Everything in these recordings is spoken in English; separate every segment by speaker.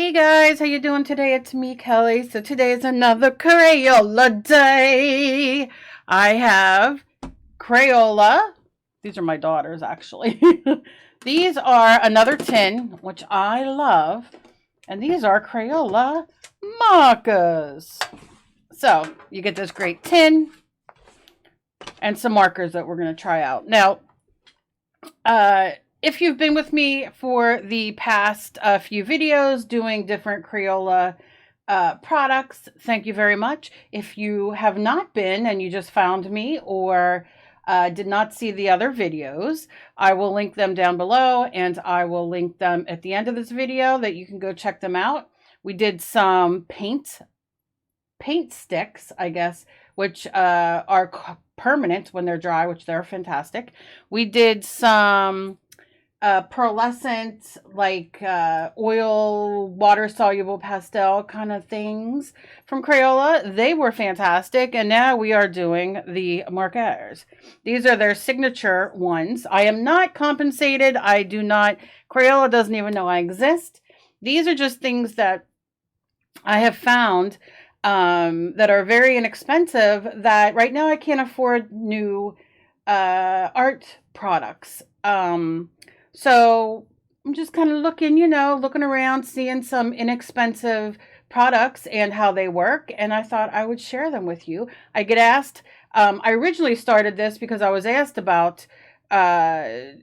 Speaker 1: Hey guys, how you doing today? It's me, Kelly. So today is another Crayola day. I have Crayola. These are my daughters, actually. These are another tin, which I love. And these are Crayola markers. So you get this great tin and some markers that we're going to try out. Now, if you've been with me for the past few videos doing different Crayola products, thank you very much. If you have not been and you just found me or did not see the other videos, I will link them down below and I will link them at the end of this video that you can go check them out. We did some paint sticks, I guess, which are permanent when they're dry, which they're fantastic. We did some pearlescent, like oil, water soluble pastel kind of things from Crayola. They were fantastic. And now we are doing the markers. These are their signature ones. I am not compensated. I do not, Crayola doesn't even know I exist. These are just things that I have found that are very inexpensive that right now I can't afford new art products. So I'm just kind of looking, looking around, seeing some inexpensive products and how they work. And I thought I would share them with you. I get asked, I originally started this because I was asked about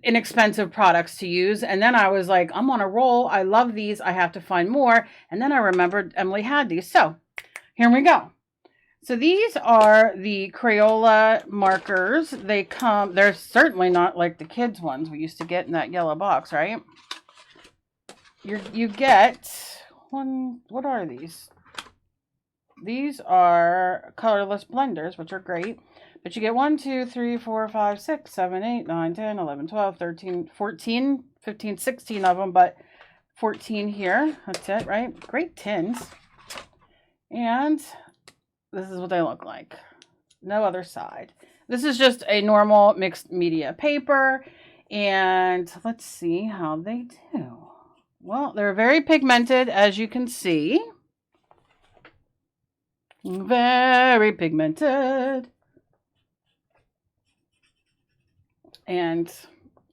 Speaker 1: inexpensive products to use. And then I was like, I'm on a roll. I love these. I have to find more. And then I remembered Emily had these. So here we go. So these are the Crayola markers. They're certainly not like the kids' ones we used to get in that yellow box, right? You get one, what are these? These are colorless blenders, which are great. But you get 1, 2, 3, 4, 5, 6, 7, 8, 9, 10, 11, 12, 13, 14, 15, 16 of them, but 14 here. That's it, right? Great tins. And this is what they look like. No other side. This is just a normal mixed media paper. And let's see how they do. Well, they're very pigmented, as you can see. Very pigmented. And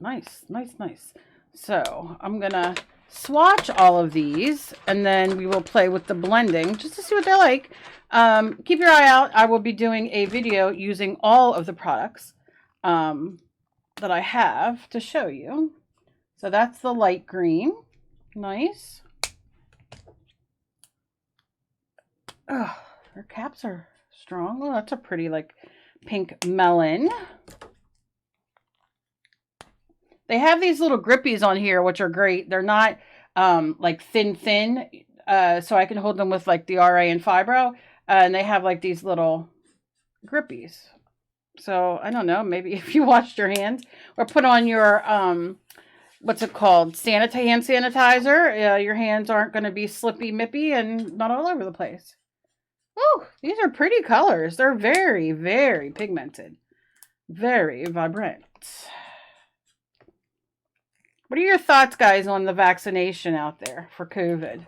Speaker 1: nice, nice, nice. So I'm going to swatch all of these and then we will play with the blending just to see what they're like. Keep your eye out. I will be doing a video using all of the products that I have to show you. So that's the light green. Nice. Oh, their caps are strong. Oh, that's a pretty like pink melon. They have these little grippies on here, which are great. They're not like thin, so I can hold them with like the RA and Fibro. And they have like these little grippies. So I don't know, maybe if you washed your hands or put on your, what's it called? Hand sanitizer. Your hands aren't going to be slippy mippy and not all over the place. Oh, these are pretty colors. They're very, very pigmented. Very vibrant. What are your thoughts, guys, on the vaccination out there for COVID?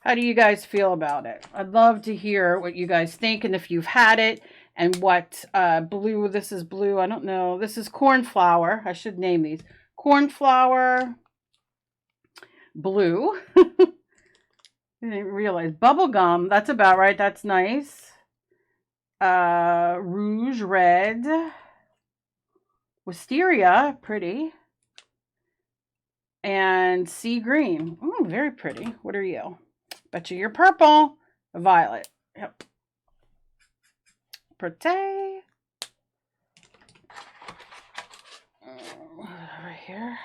Speaker 1: How do you guys feel about it? I'd love to hear what you guys think and if you've had it and what blue. This is blue. I don't know. This is cornflower. I should name these. Cornflower blue. I didn't realize. Bubblegum. That's about right. That's nice. Rouge red. Wisteria. Pretty. And sea green. Ooh, very pretty. What are you? Bet you're purple. Violet. Yep. Pretty. Right here.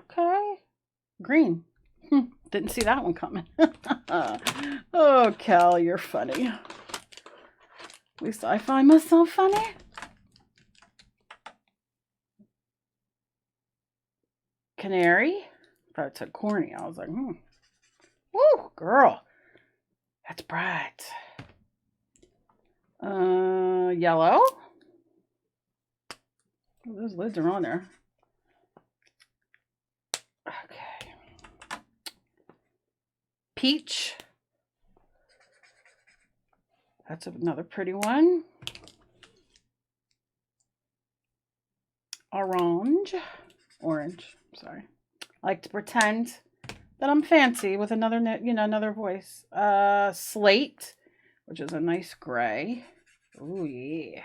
Speaker 1: Okay. Green. Didn't see that one coming. Oh, Cal, you're funny. At least I find myself funny. Canary. Thought it said corny. I was like, Woo, girl. That's bright. Yellow. Oh, those lids are on there. Okay. Peach. That's another pretty one. Orange, sorry. I like to pretend that I'm fancy with another, another voice. Slate, which is a nice gray. Ooh, yeah.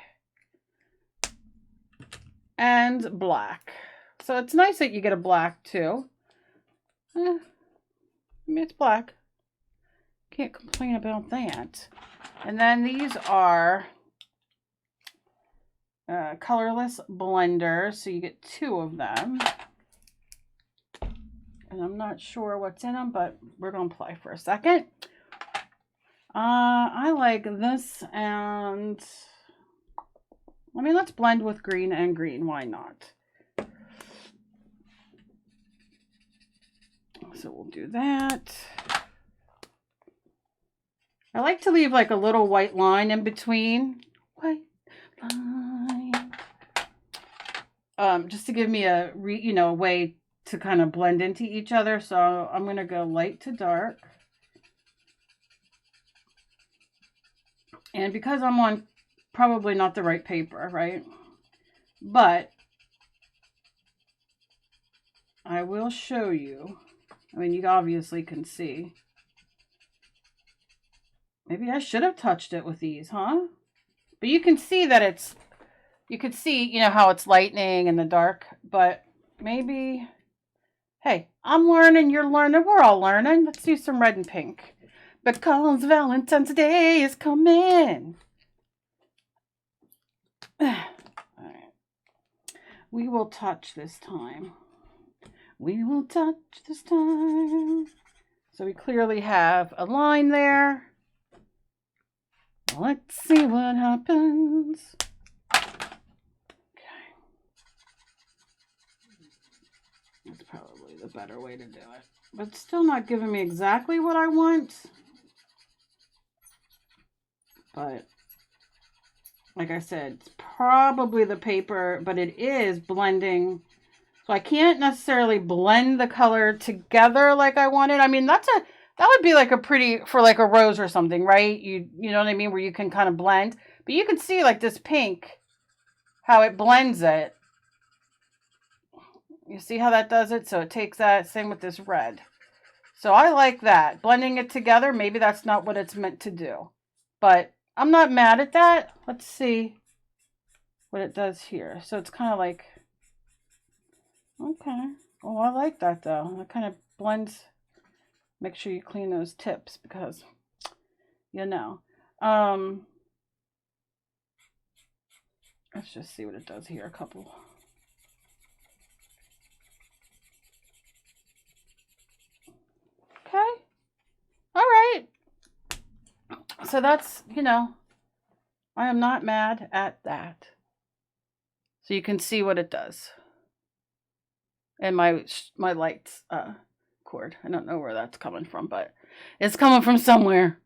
Speaker 1: And black. So it's nice that you get a black too. I mean, it's black. Can't complain about that. And then these are colorless blenders. So you get 2 of them. And I'm not sure what's in them, but we're going to play for a second. I like this, and I mean, let's blend with green and green. Why not? So we'll do that. I like to leave like a little white line in between. White line. Just to give me a, way to kind of blend into each other. So I'm going to go light to dark. And because I'm on probably not the right paper, right? But I will show you. I mean, you obviously can see. Maybe I should have touched it with these, huh? But you can see that it's, you can see, how it's lightening in the dark. But maybe, hey, I'm learning, you're learning, we're all learning. Let's do some red and pink. Because Valentine's Day is coming. All right. We will touch this time. We will touch this time. So we clearly have a line there. Let's see what happens. Okay. That's probably the better way to do it. But it's still not giving me exactly what I want. But like I said, it's probably the paper, but it is blending. So I can't necessarily blend the color together like I wanted. I mean, that would be like a pretty, for like a rose or something, right? You know what I mean? Where you can kind of blend. But you can see like this pink, how it blends it. You see how that does it? So it takes that, same with this red. So I like that. Blending it together, maybe that's not what it's meant to do. But I'm not mad at that. Let's see what it does here. So it's kind of like, okay. Oh, I like that though. It kind of blends. Make sure you clean those tips because, let's just see what it does here. A couple. Okay. All right. So that's, I am not mad at that. So you can see what it does. And my lights cord. I don't know where that's coming from, but it's coming from somewhere.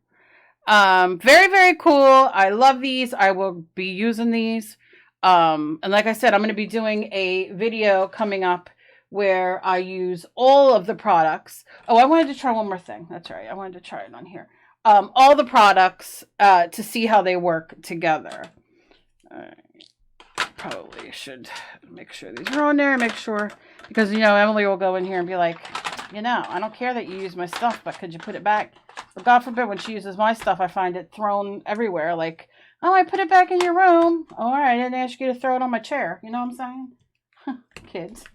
Speaker 1: Very, very cool. I love these. I will be using these. And like I said, I'm going to be doing a video coming up where I use all of the products. Oh, I wanted to try one more thing. That's right. I wanted to try it on here. All the products to see how they work together. Probably should make sure these are on there. Make sure, because Emily will go in here and be like, I don't care that you use my stuff, but could you put it back? But God forbid, when she uses my stuff, I find it thrown everywhere. Like, oh, I put it back in your room. Oh, all right, I didn't ask you to throw it on my chair. You know what I'm saying? Kids,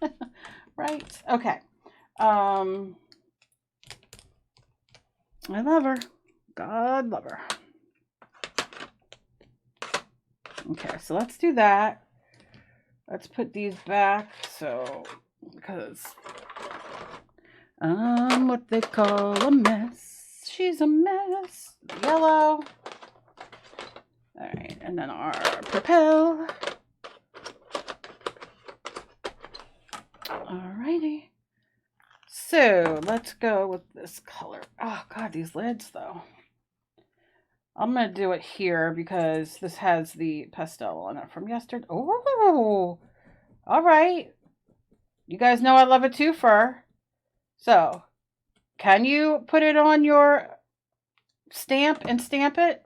Speaker 1: right? Okay. I love her. God love her. Okay, so let's do that. Let's put these back. So, because I'm what they call a mess. She's a mess. Yellow. All right, and then our Propel. Alrighty. So let's go with this color. Oh God, these lids though. I'm gonna do it here because this has the pastel on it from yesterday. Oh, all right. You guys know I love a twofer. So Can you put it on your stamp and stamp it?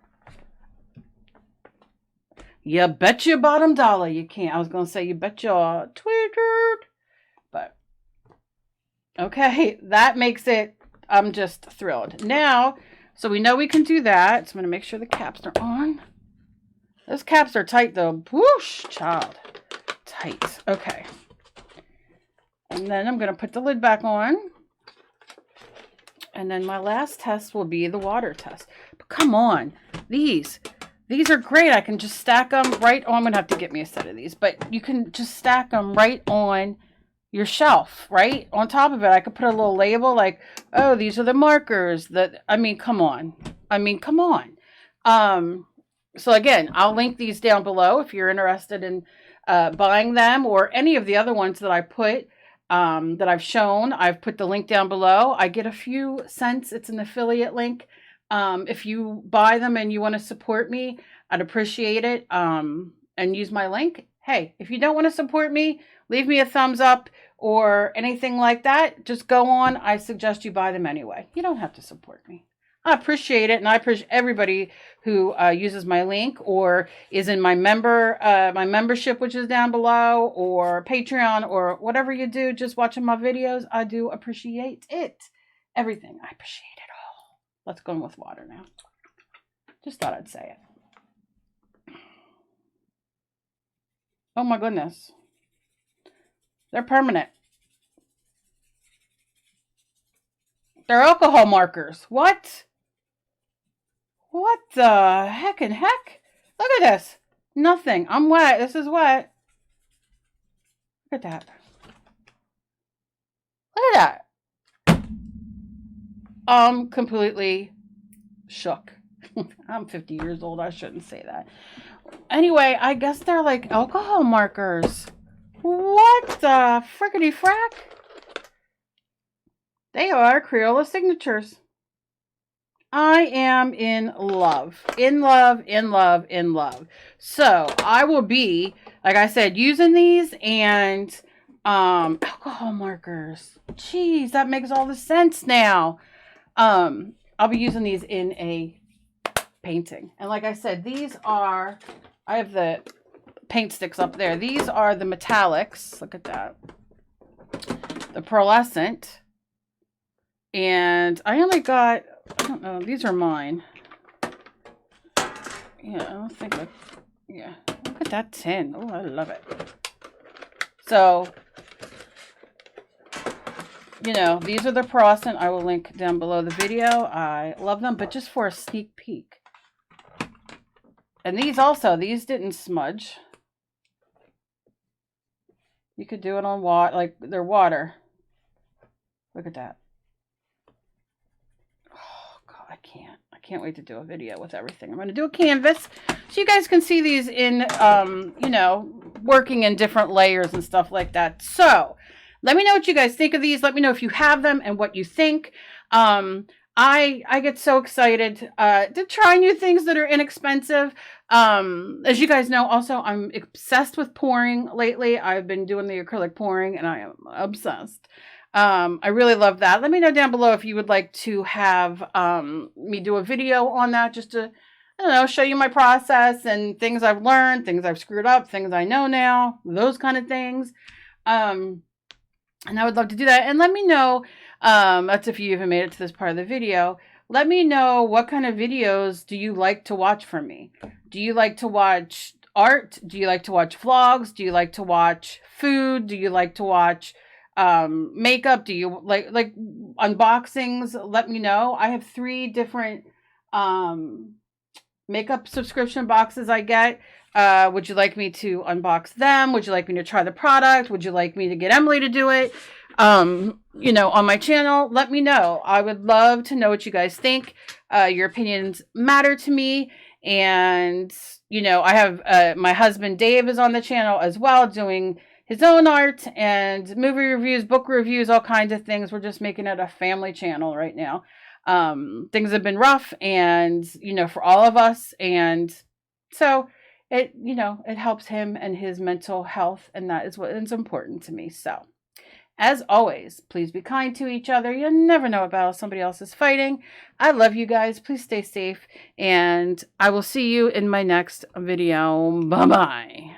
Speaker 1: You bet your bottom dollar you can't. I was going to say you bet your Twitter. But, okay, that makes it, I'm just thrilled. Now, so we know we can do that. So I'm going to make sure the caps are on. Those caps are tight though. Whoosh, child. Tight. Okay. And then I'm going to put the lid back on. And then my last test will be the water test. But come on. These are great. I can just stack them right on. I'm going to have to get me a set of these. But you can just stack them right on your shelf, right? On top of it, I could put a little label like, oh, these are the markers. I mean, come on. I mean, come on. So again, I'll link these down below if you're interested in buying them or any of the other ones that I put that I've shown. I've put the link down below. I get a few cents. It's an affiliate link. If you buy them and you want to support me, I'd appreciate it. And use my link. Hey, if you don't want to support me, leave me a thumbs up or anything like that. Just go on. I suggest you buy them anyway. You don't have to support me. I appreciate it, and I appreciate everybody who uses my link or is in my membership, which is down below, or Patreon, or whatever you do, just watching my videos. I do appreciate it. Everything. I appreciate it all. Let's go in with water now. Just thought I'd say it. Oh my goodness. They're permanent. They're alcohol markers. What? What the heck and heck? Look at this. Nothing. I'm wet. This is wet. Look at that. Look at that. I'm completely shook. I'm 50 years old. I shouldn't say that. Anyway, I guess they're like alcohol markers. What the frickety frack? They are Crayola signatures. I am in love. In love, in love, in love. So I will be, like I said, using these and alcohol markers. Jeez, that makes all the sense now. I'll be using these in a painting. And like I said, these are, I have the paint sticks up there. These are the metallics. Look at that. The pearlescent. And I only got, I don't know, these are mine. Yeah, I don't think yeah. Look at that tin. Oh, I love it. So, you know, these are the pearlescent. I will link down below the video. I love them, but just for a sneak peek. And these also, these didn't smudge. You could do it on water, like they're water. Look at that. I can't wait to do a video with everything. I'm going to do a canvas so you guys can see these in, you know, working in different layers and stuff like that. So let me know what you guys think of these. Let me know if you have them and what you think. I get so excited to try new things that are inexpensive. As you guys know, also, I'm obsessed with pouring lately. I've been doing the acrylic pouring and I am obsessed. I really love that. Let me know down below if you would like to have me do a video on that, just to, I don't know, show you my process and things I've learned, things I've screwed up, things I know now, those kind of things. And I would love to do that. And let me know, that's if you even made it to this part of the video, let me know what kind of videos do you like to watch from me. Do you like to watch art? Do you like to watch vlogs? Do you like to watch food? Do you like to watch makeup? Do you like unboxings? Let me know. I have 3 different makeup subscription boxes I get. Would you like me to unbox them? Would you like me to try the product? Would you like me to get Emily to do it? You know, on my channel, let me know. I would love to know what you guys think. Your opinions matter to me. And, you know, I have my husband Dave is on the channel as well, doing his own art and movie reviews, book reviews, all kinds of things. We're just making it a family channel right now. Things have been rough and, you know, for all of us. And so it, you know, it helps him and his mental health. And that is what is important to me. So As always, please be kind to each other. You never know what battle somebody else is fighting. I love you guys. Please stay safe, and I will see you in my next video. Bye-bye.